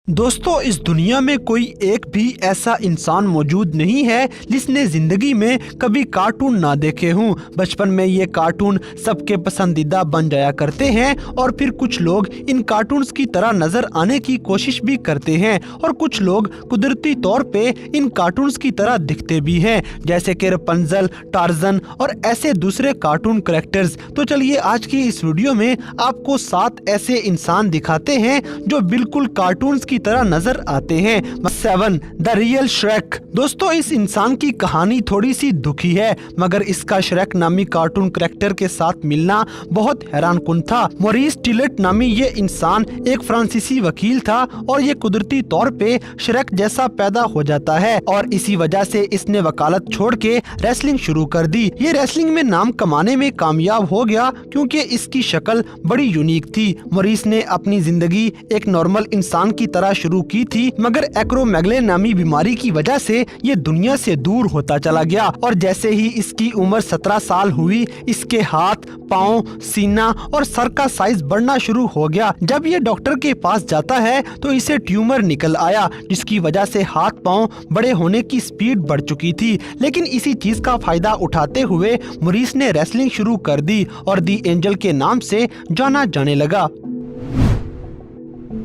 दोस्तों, इस दुनिया में कोई एक भी ऐसा इंसान मौजूद नहीं है जिसने जिंदगी में कभी कार्टून ना देखे हों। बचपन में ये कार्टून सबके पसंदीदा बन जाया करते हैं और फिर कुछ लोग इन कार्टून्स की तरह नजर आने की कोशिश भी करते हैं और कुछ लोग कुदरती तौर पे इन कार्टून्स की तरह दिखते भी हैं, जैसे कि रपुंज़ल, टार्ज़न और ऐसे दूसरे कार्टून कैरेक्टर्स। तो चलिए आज की इस वीडियो में आपको 7 ऐसे इंसान दिखाते हैं जो बिल्कुल कार्टून्स की तरह नजर आते हैं। 7 द रियल श्रेक। दोस्तों, इस इंसान की कहानी थोड़ी सी दुखी है, मगर इसका श्रेक नामी कार्टून कैरेक्टर के साथ मिलना बहुत हैरानकुन था। मॉरिस टिलेट नामी ये इंसान एक फ्रांसीसी वकील था और ये कुदरती तौर पे श्रेक जैसा पैदा हो जाता है और इसी वजह से इसने वकालत छोड़ के रेसलिंग शुरू कर दी। ये रेसलिंग में नाम कमाने में कामयाब हो गया क्योंकि इसकी शक्ल बड़ी यूनिक थी। मॉरिस ने अपनी जिंदगी एक नॉर्मल इंसान की तरह शुरू की थी, मगर एक्रोमेगले नामी बीमारी की वजह से ये दुनिया से दूर होता चला गया और जैसे ही इसकी उम्र 17 साल हुई, इसके हाथ, पाँव, सीना और सर का साइज बढ़ना शुरू हो गया। जब ये डॉक्टर के पास जाता है तो इसे ट्यूमर निकल आया, जिसकी वजह से हाथ पाँव बड़े होने की स्पीड बढ़ चुकी थी। लेकिन इसी चीज का फायदा उठाते हुए मॉरिस ने रेसलिंग शुरू कर दी और दी एंजल के नाम से जाना जाने लगा।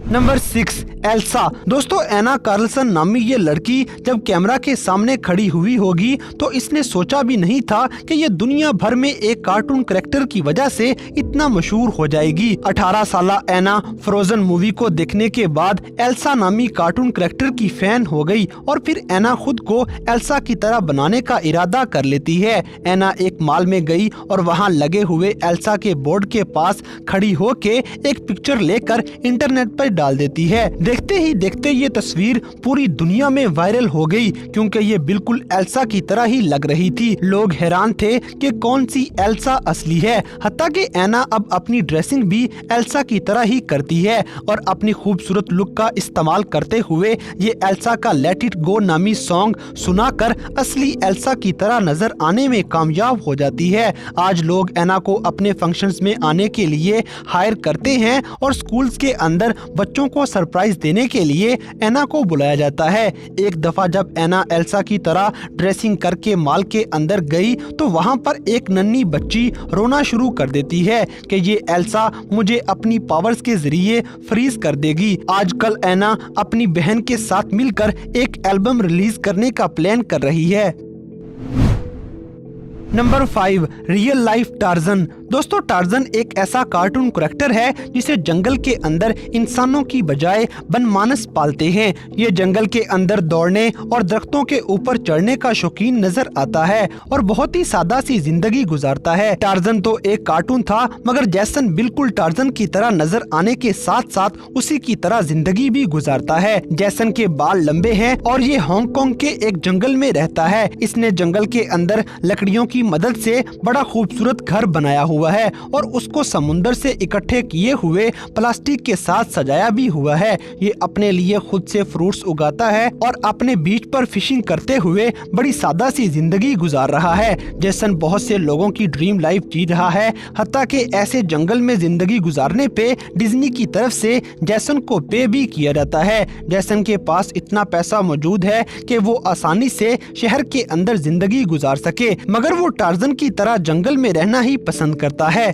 Number 6 Elsa. दोस्तों, एना कार्लसन नामी ये लड़की जब कैमरा के सामने खड़ी हुई होगी तो इसने सोचा भी नहीं था कि ये दुनिया भर में एक कार्टून कैरेक्टर की वजह से इतना मशहूर हो जाएगी। 18 साल एना फ्रोजन मूवी को देखने के बाद एल्सा नामी कार्टून कैरेक्टर की फैन हो गई और फिर एना खुद को एल्सा की तरह बनाने का इरादा कर लेती है। एना एक मॉल में गई और वहाँ लगे हुए एल्सा के बोर्ड के पास खड़ी होके एक पिक्चर लेकर इंटरनेट पर डाल देती है। देखते ही देखते ये तस्वीर पूरी दुनिया में वायरल हो गई क्योंकि ये बिल्कुल एल्सा की तरह ही लग रही थी। लोग हैरान थे कि कौन सी एल्सा असली है। हत्ता कि एना अब अपनी ड्रेसिंग भी एल्सा की तरह ही करती है और अपनी खूबसूरत लुक का इस्तेमाल करते हुए ये एल्सा का लेट इट गो नामी सॉन्ग सुनाकर असली एल्सा की तरह नजर आने में कामयाब हो जाती है। आज लोग एना को अपने फंक्शंस में आने के लिए हायर करते हैं और स्कूल्स के अंदर बच्चों को सरप्राइज देने के लिए एना को बुलाया जाता है। एक दफा जब एना एल्सा की तरह ड्रेसिंग करके मॉल के अंदर गई तो वहाँ पर एक नन्ही बच्ची रोना शुरू कर देती है कि ये एल्सा मुझे अपनी पावर्स के जरिए फ्रीज कर देगी। आजकल एना अपनी बहन के साथ मिलकर एक एल्बम रिलीज करने का प्लान कर रही है। Number 5 real life Tarzan. दोस्तों, टार्ज़न एक ऐसा कार्टून कैरेक्टर है जिसे जंगल के अंदर इंसानों की बजाय बनमानस पालते हैं। ये जंगल के अंदर दौड़ने और दरख्तों के ऊपर चढ़ने का शौकीन नजर आता है और बहुत ही सादा सी जिंदगी गुजारता है। टार्ज़न तो एक कार्टून था, मगर जैसन बिल्कुल टार्ज़न की तरह नजर आने के साथ साथ उसी की तरह जिंदगी भी गुजारता है। जैसन के बाल लंबे हैं और ये हांगकांग के एक जंगल में रहता है। इसने जंगल के अंदर लकड़ियों की मदद से बड़ा खूबसूरत घर बनाया हुआ है और उसको समुंदर से इकट्ठे किए हुए प्लास्टिक के साथ सजाया भी हुआ है। ये अपने लिए खुद से फ्रूट्स उगाता है और अपने बीच पर फिशिंग करते हुए बड़ी सादा सी जिंदगी गुजार रहा है, जैसन बहुत से लोगों की ड्रीम लाइफ जी रहा है। हत्ता कि ऐसे जंगल में जिंदगी गुजारने पे डिज्नी की तरफ से जैसन को पे भी किया जाता है। जैसन के पास इतना पैसा मौजूद है कि वो आसानी से शहर के अंदर जिंदगी गुजार सके, मगर वो टार्ज़न की तरह जंगल में रहना ही पसंद करता है।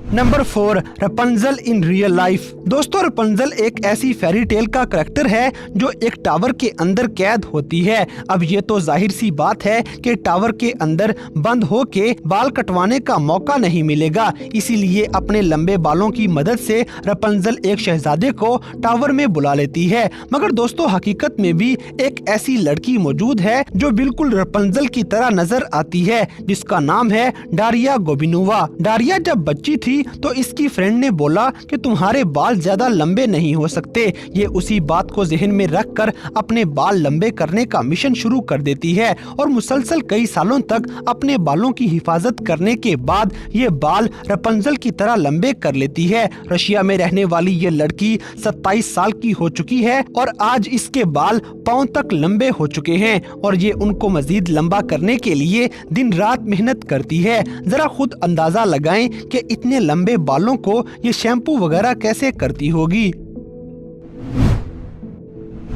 Number 4 Rapunzel in real life. दोस्तों, रपुंज़ल एक ऐसी फेरी टेल का कैरेक्टर है जो एक टावर के अंदर कैद होती है। अब ये तो जाहिर सी बात है कि टावर के अंदर बंद होके बाल कटवाने का मौका नहीं मिलेगा, इसीलिए अपने लंबे बालों की मदद से रपुंज़ल एक शहजादे को टावर में बुला लेती है। मगर दोस्तों, हकीकत में भी एक ऐसी लड़की मौजूद है जो बिल्कुल रपुंज़ल की तरह नजर आती है, जिसका नाम है डारिया गोबिनोवा। डारिया जब बच्ची थी तो इसकी फ्रेंड ने बोला कि तुम्हारे बाल ज्यादा लंबे नहीं हो सकते। ये उसी बात को जहन में रखकर अपने बाल लंबे करने का मिशन शुरू कर देती है और मुसलसल कई सालों तक अपने बालों की हिफाजत करने के बाद ये बाल रपुंज़ल की तरह लंबे कर लेती है। रशिया में रहने वाली ये लड़की 27 साल की हो चुकी है और आज इसके बाल पांव तक लंबे हो चुके हैं और ये उनको मजीद लंबा करने के लिए दिन रात मेहनत करती है। जरा खुद अंदाजा लगाएं कि इतने लंबे बालों को ये शैम्पू वगैरह कैसे करती होगी।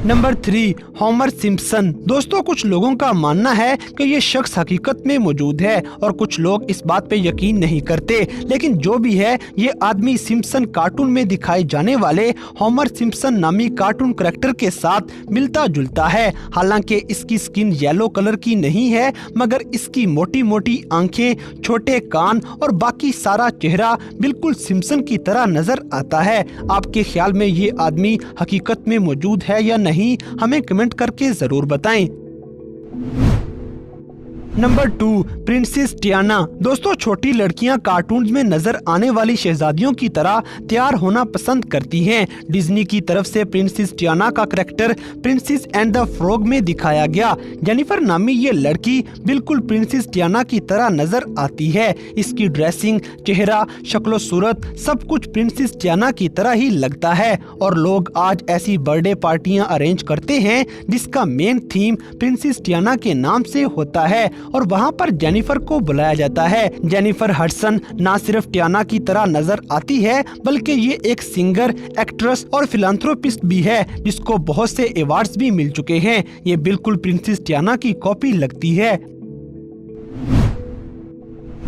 Number 3, Homer Simpson. दोस्तों, कुछ लोगों का मानना है कि ये शख्स हकीकत में मौजूद है और कुछ लोग इस बात पे यकीन नहीं करते, लेकिन जो भी है ये आदमी सिम्पसन कार्टून में दिखाए जाने वाले होमर सिम्पसन नामी कार्टून कैरेक्टर के साथ मिलता जुलता है। हालांकि इसकी स्किन येलो कलर की नहीं है, मगर इसकी मोटी मोटी आंखें, छोटे कान और बाकी सारा चेहरा बिल्कुल सिम्पसन की तरह नजर आता है। आपके ख्याल में ये आदमी हकीकत में मौजूद है या नहीं, हमें कमेंट करके जरूर बताएं। Number 2, princess Tiana. दोस्तों, छोटी लड़कियां कार्टून में नजर आने वाली शहजादियों की तरह तैयार होना पसंद करती हैं। डिज्नी की तरफ से प्रिंसेस टियाना का character princess and the frog में दिखाया गया। जेनिफर नामी ये लड़की बिल्कुल प्रिंसेस टियाना की तरह नजर आती है। इसकी ड्रेसिंग, चेहरा, शक्लो सूरत सब कुछ प्रिंसेस टियाना की तरह ही लगता है और लोग आज ऐसी बर्थडे पार्टियां अरेंज करते हैं जिसका मेन थीम प्रिंसेस टियाना के नाम से होता है और वहाँ पर जेनिफर को बुलाया जाता है। जेनिफर हडसन ना सिर्फ टियाना की तरह नजर आती है, बल्कि ये एक सिंगर, एक्ट्रेस और फिलैंथ्रोपिस्ट भी है जिसको बहुत से अवार्ड्स भी मिल चुके हैं। ये बिल्कुल प्रिंसेस टियाना की कॉपी लगती है।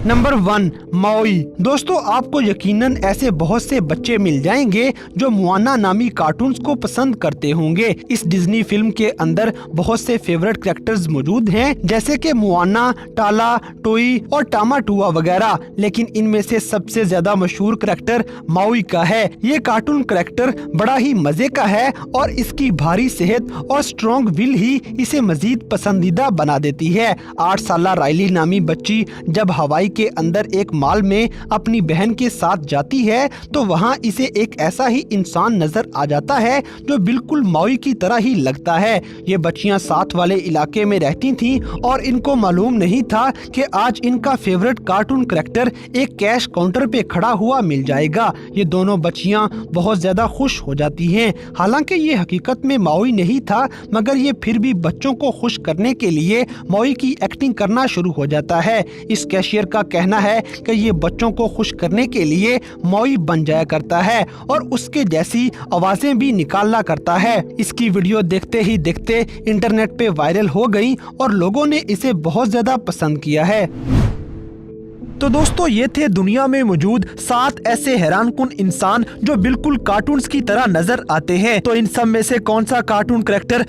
नंबर 1, माओई। दोस्तों, आपको यकीनन ऐसे बहुत से बच्चे मिल जाएंगे जो मुआना नामी कार्टून्स को पसंद करते होंगे। इस डिज्नी फिल्म के अंदर बहुत से फेवरेट कैरेक्टर्स मौजूद हैं, जैसे कि मुआना, टाला, टोई और टामाटुआ वगैरह, लेकिन इनमें से सबसे ज्यादा मशहूर कैरेक्टर माओई का है। ये कार्टून कैरेक्टर बड़ा ही मजे का है और इसकी भारी सेहत और स्ट्रॉन्ग विल ही इसे मजीद पसंदीदा बना देती है। 8 साला राइली नामी बच्ची जब हवाई के अंदर एक मॉल में अपनी बहन के साथ जाती है तो वहाँ इसे एक ऐसा ही इंसान नजर आ जाता है जो बिल्कुल माओई की तरह ही लगता है। ये बच्चियां साथ वाले इलाके में रहती थीं और इनको मालूम नहीं था कि आज इनका फेवरेट कार्टून कैरेक्टर एक कैश काउंटर पे खड़ा हुआ मिल जाएगा। ये दोनों बच्चियां बहुत ज्यादा खुश हो जाती हैं। हालांकि ये हकीकत में माओई नहीं था, मगर ये फिर भी बच्चों को खुश करने के लिए माओई की एक्टिंग करना शुरू हो जाता है। इस कैशियर का कहना है कि ये बच्चों को खुश करने के लिए माओई बन जाया करता है और उसके जैसी आवाजें भी निकालना करता है। इसकी वीडियो देखते ही देखते इंटरनेट पे वायरल हो गई और लोगों ने इसे बहुत ज्यादा पसंद किया है। तो दोस्तों, ये थे दुनिया में मौजूद 7 ऐसे हैरानकुन इंसान जो बिल्कुल कार्टून्स की तरह नजर आते हैं। तो इन सब में से कौन सा कार्टून कैरेक्टर